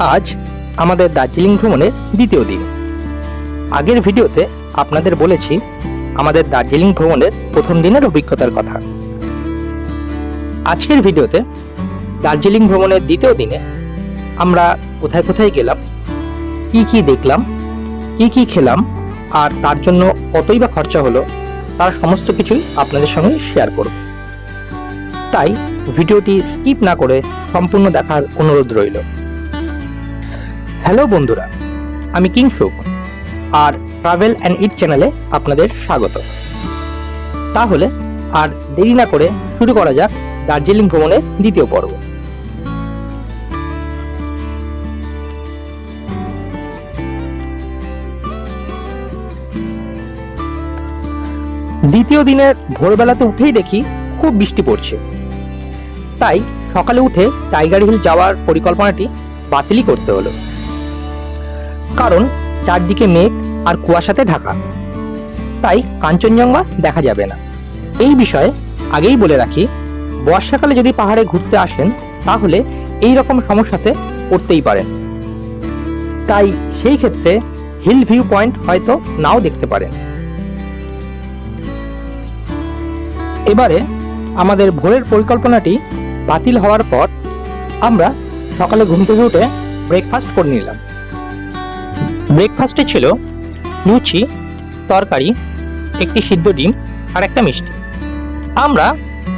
আজ আমাদের দার্জিলিং ভ্রমণের দ্বিতীয় দিন। আগের ভিডিওতে আপনাদের বলেছি আমাদের দার্জিলিং ভ্রমণের প্রথম দিনের অভিজ্ঞতার কথা। আজকের ভিডিওতে দার্জিলিং ভ্রমণের দ্বিতীয় দিনে আমরা কোথায় কোথায় গেলাম, কি কি দেখলাম, কি কি খেলাম আর তার জন্য কতই বা খরচা হলো, তার সমস্ত কিছুই আপনাদের সঙ্গে শেয়ার করব। তাই ভিডিওটি স্কিপ না করে সম্পূর্ণ দেখার অনুরোধ রইল। হ্যালো বন্ধুরা, আমি কিংশুক আর ট্রাভেল অ্যান্ড ইট চ্যানেলে আপনাদের স্বাগত। তাহলে আর দেরি না করে শুরু করা যাক দার্জিলিং ভ্রমণের দ্বিতীয় পর্ব। দ্বিতীয় দিনের ভোরবেলাতে উঠেই দেখি খুব বৃষ্টি পড়ছে, তাই সকালে উঠে টাইগার হিল যাওয়ার পরিকল্পনাটি বাতিলই করতে হলো, কারণ চারদিকে মেঘ আর কুয়াশাতে ঢাকা, তাই কাঞ্চনজঙ্ঘা দেখা যাবে না। এই বিষয়ে আগেই বলে রাখি, বর্ষাকালে যদি পাহাড়ে ঘুরতে আসেন তাহলে এই রকম সমস্যাতে পড়তেই পারেন, তাই সেই ক্ষেত্রে হিল ভিউ পয়েন্ট হয়তো নাও দেখতে পারেন। এবারে আমাদের ভোরের পরিকল্পনাটি বাতিল হওয়ার পর আমরা সকালে ঘুম থেকে উঠে ব্রেকফাস্ট করে নিলাম। ব্রেকফাস্টে ছিল লুচি, তরকারি, একটি সিদ্ধ ডিম আর একটা মিষ্টি। আমরা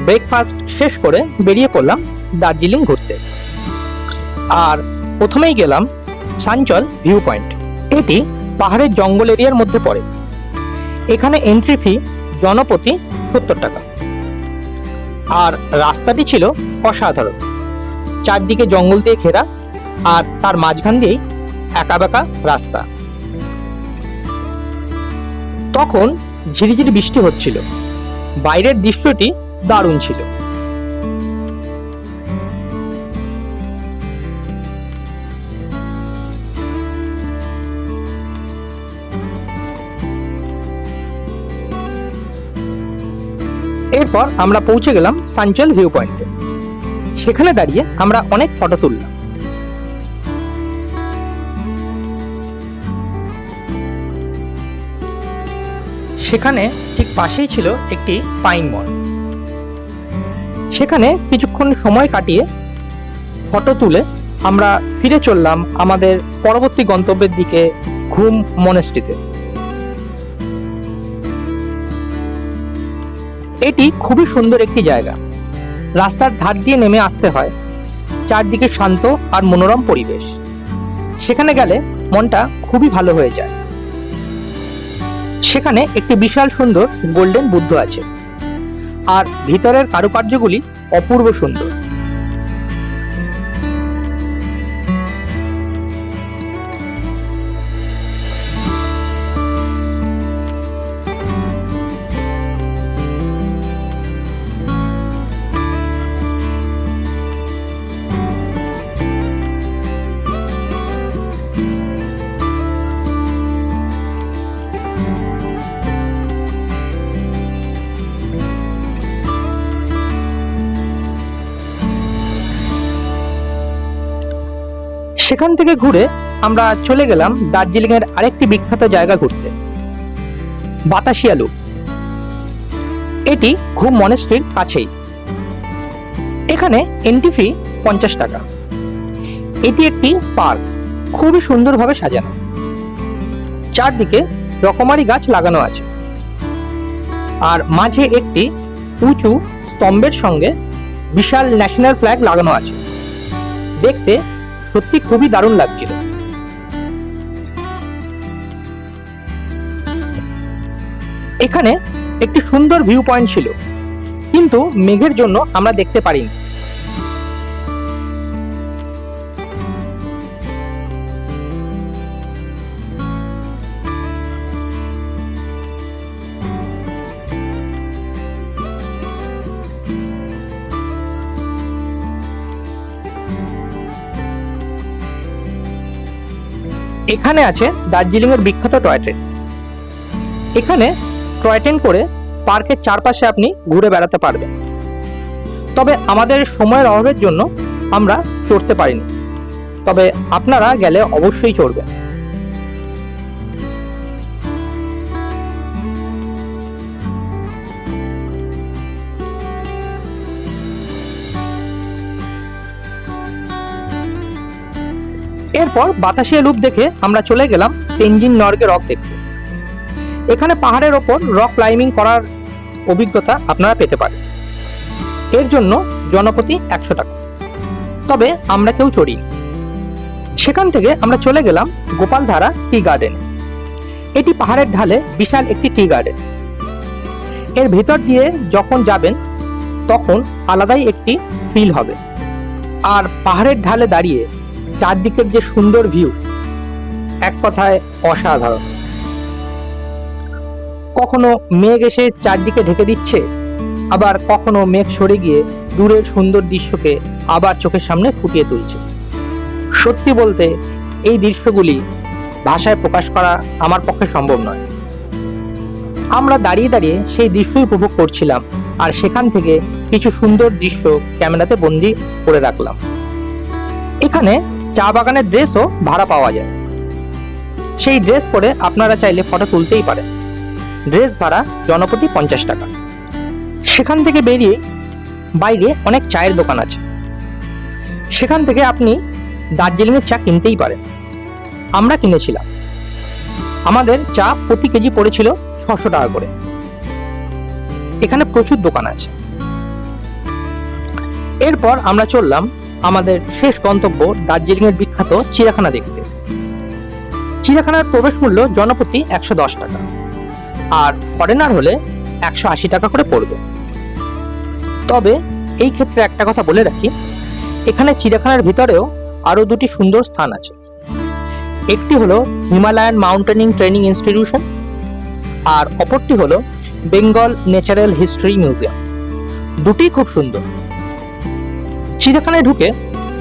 ব্রেকফাস্ট শেষ করে বেরিয়ে পড়লাম দার্জিলিং ঘুরতে। আর প্রথমেই গেলাম সাঞ্চল ভিউ পয়েন্ট। এটি পাহাড়ের জঙ্গল এরিয়ার মধ্যে পড়ে। এখানে এন্ট্রি ফি জনপ্রতি 70 টাকা। আর রাস্তাটি ছিল অসাধারণ, চারদিকে জঙ্গল দিয়ে ঘেরা আর তার মাঝখান দিয়েই একাবেঁকা রাস্তা। তখন ঝিরিঝিরি বৃষ্টি হচ্ছিল, বাইরের দৃশ্যটি দারুণ ছিল। এরপর আমরা পৌঁছে গেলাম সাঞ্চল ভিউ পয়েন্টে। সেখানে দাঁড়িয়ে আমরা অনেক ফটো তুললাম। সেখানে ঠিক পাশেই ছিল একটি পাইন মল। সেখানে কিছুক্ষণ সময় কাটিয়ে ফটো তুলে আমরা ফিরে চললাম আমাদের পরবর্তী গন্তব্যের দিকে, ঘুম মনেস্ট্রিতে। এটি খুবই সুন্দর একটি জায়গা। রাস্তার ধার দিয়ে নেমে আসতে হয়। চারদিকে শান্ত আর মনোরম পরিবেশ। সেখানে গেলে মনটা খুবই ভালো হয়ে যায়। সেখানে একটি বিশাল সুন্দর গোল্ডেন বুদ্ধ আছে, আর ভিতরের কারুকার্যগুলি অপূর্ব সুন্দর। সেখান থেকে ঘুরে আমরা চলে গেলাম দার্জিলিং এর আরেকটি বিখ্যাত জায়গা ঘুরতে, বাতাসিয়া লুপ। এটি ঘুম মনেস্ট্রির কাছেই। এখানে এন্ট্রি ফি 50 টাকা। এটি একটি পার্ক, খুবই সুন্দরভাবে সাজানো। চারদিকে রকমারি গাছ লাগানো আছে, আর মাঝে একটি উঁচু স্তম্ভের সঙ্গে বিশাল ন্যাশনাল ফ্ল্যাগ লাগানো আছে। দেখতে সত্যি খুবই দারুণ লাগছিল। এখানে একটি সুন্দর ভিউ পয়েন্ট ছিল, কিন্তু মেঘের জন্য আমরা দেখতে পারিনি। এখানে আছে দার্জিলিং এর বিখ্যাত টয় ট্রেন। এখানে টয় ট্রেন করে পার্কের চারপাশে আপনি ঘুরে বেড়াতে পারবেন। তবে আমাদের সময়ের অভাবের জন্য আমরা চড়তে পারিনি। তবে আপনারা গেলে অবশ্যই চড়বেন। এরপর বাতাসিয়া লুপ দেখে আমরা চলে গেলাম তেনজিং নরগে রক দেখতে। এখানে পাহাড়ের ওপর রক ক্লাইম্বিং করার অভিজ্ঞতা আপনারা পেতে পারেন। এর জন্য জনপ্রতি 100 টাকা, তবে আমরা কেউ চড়ি। সেখান থেকে আমরা চলে গেলাম গোপালধারা টি গার্ডেন। এটি পাহাড়ের ঢালে বিশাল একটি টি গার্ডেন। এর ভেতর দিয়ে যখন যাবেন তখন আলাদাই একটি ফিল হবে। আর পাহাড়ের ঢালে দাঁড়িয়ে চারদিকের যে সুন্দর ভিউ, এক কথায় অসাধারণ। কখনো মেঘ এসে চারদিকে ঢেকে দিচ্ছে, আবার কখনো মেঘ সরে গিয়ে দূরের সুন্দর দৃশ্যকে আবার চোখের সামনে ফুটিয়ে তুলছে। সত্যি বলতে এই দৃশ্যগুলি ভাষায় প্রকাশ করা আমার পক্ষে সম্ভব নয়। আমরা দাঁড়িয়ে দাঁড়িয়ে সেই দৃশ্যই উপভোগ করছিলাম, আর সেখান থেকে কিছু সুন্দর দৃশ্য ক্যামেরাতে বন্দি করে রাখলাম। এখানে চা বাগানের ড্রেসও ভাড়া পাওয়া যায়। সেই ড্রেস পরে আপনারা চাইলে ফটো তুলতেই পারেন। ড্রেস ভাড়া জনপ্রতি 50 টাকা। সেখান থেকে বেরিয়ে বাইরে অনেক চায়ের দোকান আছে। সেখান থেকে আপনি দার্জিলিংয়ের চা কিনতেই পারেন। আমরা কিনেছিলাম। আমাদের চা প্রতি কেজি পড়েছিল 600 টাকা করে। এখানে প্রচুর দোকান আছে। এরপর আমরা চললাম আমাদের শেষ গন্তব্য দার্জিলিংয়ের বিখ্যাত চিড়িয়াখানা দেখতে। চিড়িয়াখানার প্রবেশ মূল্য জনপ্রতি 110 টাকা, আর ফরেনার হলে 180 টাকা করে পড়বে। তবে এই ক্ষেত্রে একটা কথা বলে রাখি, এখানে চিড়িয়াখানার ভিতরেও আরো দুটি সুন্দর স্থান আছে। একটি হলো হিমালয়ান মাউন্টেনিং ট্রেনিং ইনস্টিটিউশন, আর অপরটি হলো বেঙ্গল ন্যাচারাল হিস্ট্রি মিউজিয়াম। দুটি খুব সুন্দর। চিড়িয়াখানায় ঢুকে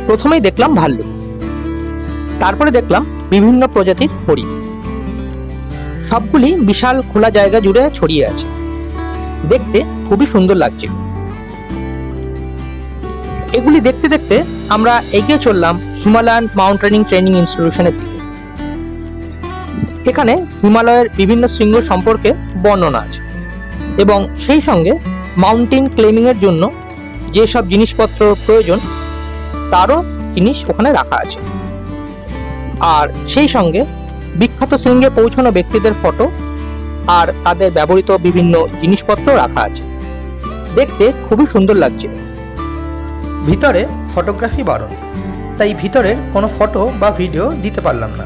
প্রথমেই দেখলাম ভাল্লুক, তারপরে দেখলাম বিভিন্ন প্রজাতির হরিণ। সবগুলি বিশাল খোলা জায়গা জুড়ে ছড়িয়ে আছে। দেখতে খুবই সুন্দর লাগছিল। এগুলি দেখতে দেখতে আমরা এগিয়ে চললাম হিমালয়ান মাউন্টেনিং ট্রেনিং ইনস্টিটিউশনের দিকে। এখানে হিমালয়ের বিভিন্ন শৃঙ্গ সম্পর্কে বর্ণনা আছে, এবং সেই সঙ্গে মাউন্টেন ক্লাইম্বিং এর জন্য যেসব জিনিসপত্র প্রয়োজন তারও জিনিস ওখানে রাখা আছে। আর সেই সঙ্গে বিখ্যাত শৃঙ্গে পৌঁছানো ব্যক্তিদের ফটো আর তাদের ব্যবহৃত বিভিন্ন জিনিসপত্র রাখা আছে। দেখতে খুবই সুন্দর লাগছিল। ভিতরে ফটোগ্রাফি বারণ, তাই ভিতরের কোনো ফটো বা ভিডিও দিতে পারলাম না।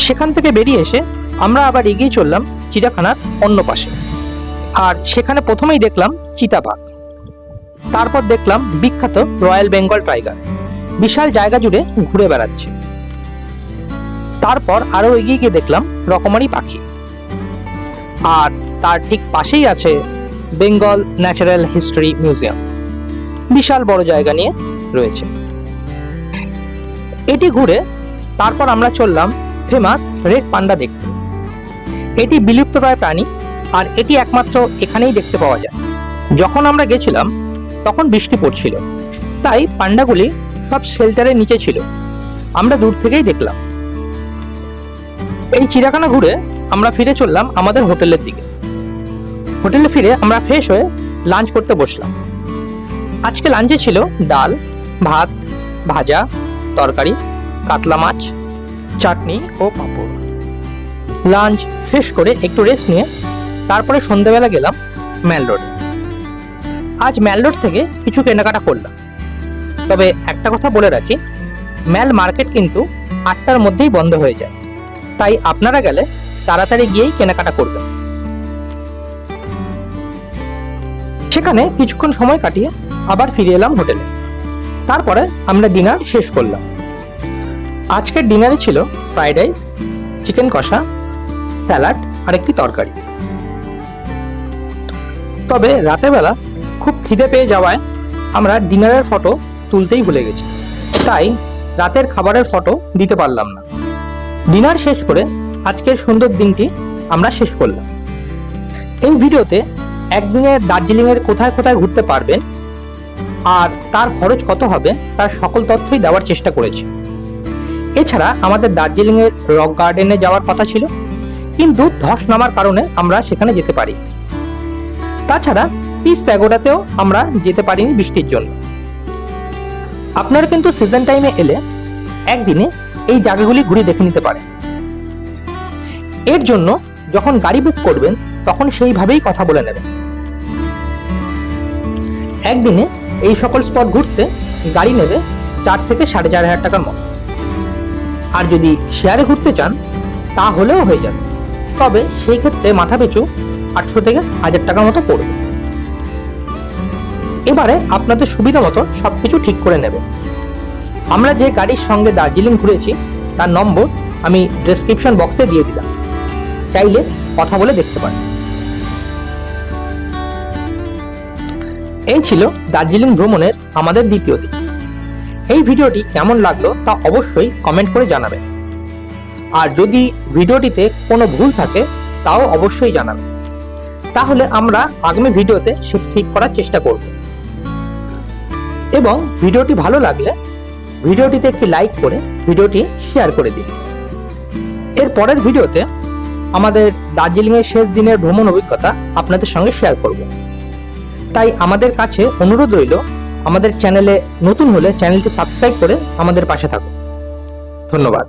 সেখান থেকে বেরিয়ে এসে আমরা আবার এগিয়ে চললাম চিড়িয়াখানার অন্য পাশে। আর সেখানে প্রথমেই দেখলাম চিতাবাঘ, তারপর দেখলাম বিখ্যাত রয়্যাল বেঙ্গল টাইগার বিশাল জায়গা জুড়ে ঘুরে বেড়াচ্ছে। তারপর আরো এগিয়ে গিয়ে দেখলাম রকমারি পাখি, আর তার ঠিক পাশেই আছে বেঙ্গল ন্যাচারাল হিস্ট্রি মিউজিয়াম। বিশাল বড় জায়গা নিয়ে রয়েছে। এটি ঘুরে তারপর আমরা চললাম ফেমাস রেড পান্ডা দেখতে। এটি বিলুপ্তপ্রায় প্রাণী, আর এটি একমাত্র এখানেই দেখতে পাওয়া যায়। যখন আমরা গেছিলাম তখন বৃষ্টি পড়ছিল, তাই পান্ডাগুলি সব শেল্টারের নিচে ছিল। আমরা দূর থেকেই দেখলাম। এই চিড়িয়াখানা ঘুরে আমরা ফিরে চললাম আমাদের হোটেলের দিকে। হোটেলে ফিরে আমরা ফ্রেশ হয়ে লাঞ্চ করতে বসলাম। আজকে লাঞ্চে ছিল ডাল, ভাত, ভাজা, তরকারি, কাতলা মাছ, চাটনি ও পাঁপড়। লাঞ্চ শেষ করে একটু রেস্ট নিয়ে তারপরে সন্ধ্যাবেলা গেলাম ম্যাল রোডে। আজ ম্যাল রোড থেকে কিছু কেনাকাটা করলাম। তবে একটা কথা বলে রাখি, ম্যাল মার্কেট কিন্তু 8টার মধ্যেই বন্ধ হয়ে যায়, তাই আপনারা গেলে তাড়াতাড়ি গিয়েই কেনাকাটা করবেন। সেখানে কিছুক্ষণ সময় কাটিয়ে আবার ফিরে এলাম হোটেলে। তারপরে আমরা ডিনার শেষ করলাম। আজকের ডিনারে ছিল ফ্রাইড রাইস, চিকেন কষা, স্যালাড আর একটি তরকারি। তবে রাতের বেলা খুব খিদে পেয়ে যাওয়ায় আমরা ডিনারের ফটো তুলতেই ভুলে গেছি, তাই রাতের খাবারের ফটো দিতে পারলাম না। ডিনার শেষ করে আজকের সুন্দর দিনটি আমরা শেষ করলাম। এই ভিডিওতে একদিনে দার্জিলিংয়ের কোথায় কোথায় ঘুরতে পারবেন আর তার খরচ কত হবে তার সকল তথ্যই দেওয়ার চেষ্টা করেছি। এছাড়া আমাদের দার্জিলিং এর রক গার্ডেনে যাওয়ার কথা ছিল, কিন্তু ধস নামার কারণে আমরা সেখানে যেতে পারি। তাছাড়া পিস প্যাগোডাতেও আমরা যেতে পারিনি বৃষ্টির জন্য। আপনারা কিন্তু সিজন টাইমে এলে একদিনে এই জায়গাগুলি ঘুরে দেখে নিতে পারেন। এর জন্য যখন গাড়ি বুক করবেন তখন সেইভাবেই কথা বলে নেবেন। একদিনে এই সকল স্পট ঘুরতে গাড়ি নেবে 4 থেকে 4,500 টাকার মতো। আর যদি শেয়ারে ঘুরতে চান তাহলেও হয়ে যাবে, তবে সেই ক্ষেত্রে মাথা পিছু 800 থেকে 1000 টাকার মতো পড়বে। এবারে আপনাদের সুবিধা মতো সবকিছু ঠিক করে নেবে। আমরা যে গাড়ির সঙ্গে দার্জিলিং ঘুরেছি তার নম্বর আমি ডেসক্রিপশন বক্সে দিয়ে দিলাম, চাইলে কথা বলে দেখতে পারেন। এই ছিল দার্জিলিং ভ্রমণের আমাদের দ্বিতীয় দিন। এই ভিডিওটি কেমন লাগলো তা অবশ্যই কমেন্ট করে জানাবেন। আর যদি ভিডিওটিতে কোনো ভুল থাকে তাও অবশ্যই জানাবেন, তাহলে আমরা আগামী ভিডিওতে সে ঠিক করার চেষ্টা করব। এবং ভিডিওটি ভালো লাগলে ভিডিওটিতে একটি লাইক করে ভিডিওটি শেয়ার করে দিন। এর পরের ভিডিওতে আমাদের দার্জিলিং এর শেষ দিনের ভ্রমণ অভিজ্ঞতা আপনাদের সঙ্গে শেয়ার করব। তাই আমাদের কাছে অনুরোধ রইল, আমাদের চ্যানেলে নতুন হলে চ্যানেলটি সাবস্ক্রাইব করে আমাদের পাশে থাকুন। ধন্যবাদ।